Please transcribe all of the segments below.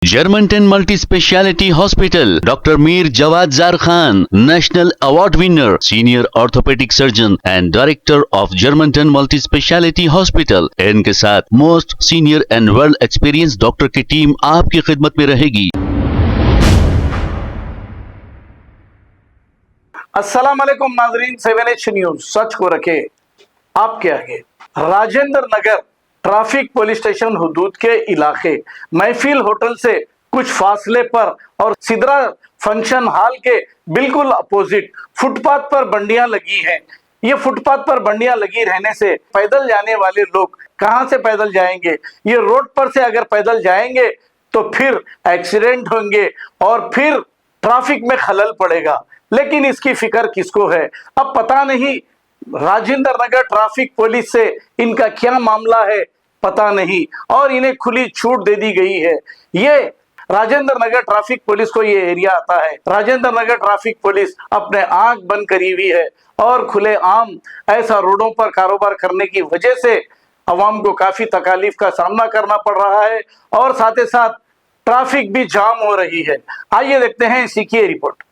Germantown Multi-Speciality Hospital, Dr. Mir Jawad Zar Khan, National Award winner, Senior Orthopedic Surgeon and Director of Germantown Multi-Speciality Hospital। इनके साथ most senior and world experience doctor की team आपकी खिदमत में रहेगी। अस्सलाम वालेकुम नाजरीन, 7H न्यूज सच को रखे आपके आगे। Rajendra Nagar traffic police station हुदूद के इलाके महफिल होटल से कुछ फासले पर और सिदरा फंक्शन हॉल के बिल्कुल अपोजिट फुटपाथ पर बंडियां लगी हैं। ये फुटपाथ पर बंडियां लगी रहने से पैदल जाने वाले लोग कहां से पैदल जाएंगे? ये रोड पर से अगर पैदल जाएंगे तो फिर एक्सीडेंट होंगे और फिर ट्रैफिक में खलल पड़ेगा। लेकिन इसकी फिक्र किसको है? अब पता नहीं राजेंद्र नगर ट्रैफिक पुलिस से इनका क्या मामला है, पता नहीं, और इन्हें खुली छूट दे दी गई है। ये राजेंद्र नगर ट्रैफिक पुलिस को ये एरिया आता है। राजेंद्र नगर ट्रैफिक पुलिस अपने आंख बंद करी हुई है और खुले आम ऐसा रोडों पर कारोबार करने की वजह से अवाम को काफी तकालीफ का सामना करना पड़ रहा है और साथ ही साथ ट्रैफिक भी जाम हो रही है। आइए देखते हैं इसी की report.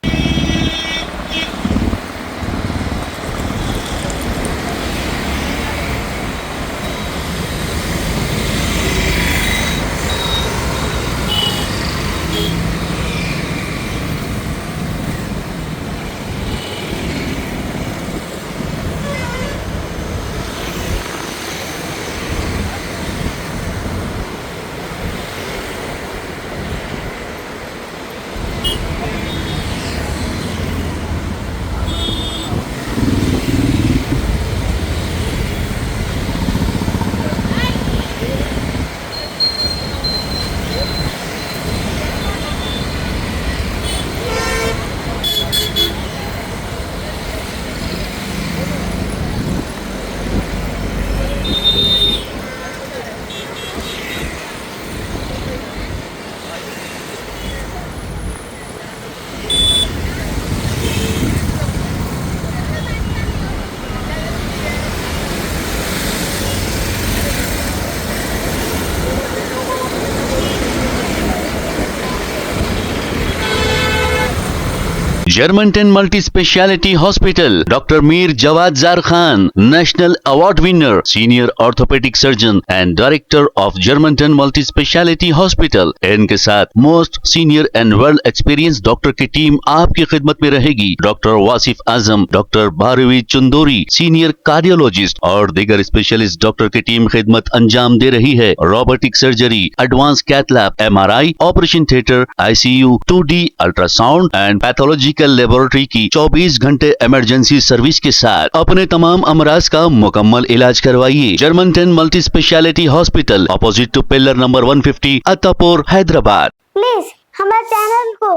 Germantown Multi-Speciality Hospital, Dr. Mir Jawad Zar Khan, National Award winner, Senior Orthopedic Surgeon and Director of Germantown Multi-Speciality Hospital। इनके साथ most senior and world experience doctor की टीम आपकी खिदमत में रहेगी। Doctor Wasif Azam, doctor Bharvi Chandori, senior cardiologist और दीगर specialist doctor की टीम खिदमत अंजाम दे रही है। Robotic surgery, advance cath lab, MRI, operation theatre, ICU, 2D ultrasound and pathological laboratory की 24 घंटे इमरजेंसी सर्विस के साथ अपने तमाम अमराज का मुकम्मल इलाज करवाइए। Germanten multi speciality hospital, opposite to pillar number 150, Attapur, Hyderabad. Please हमारे चैनल को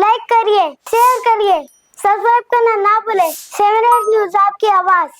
लाइक करिए, शेयर करिए, सब्सक्राइब करना ना भूले। 7H न्यूज आपकी आवाज।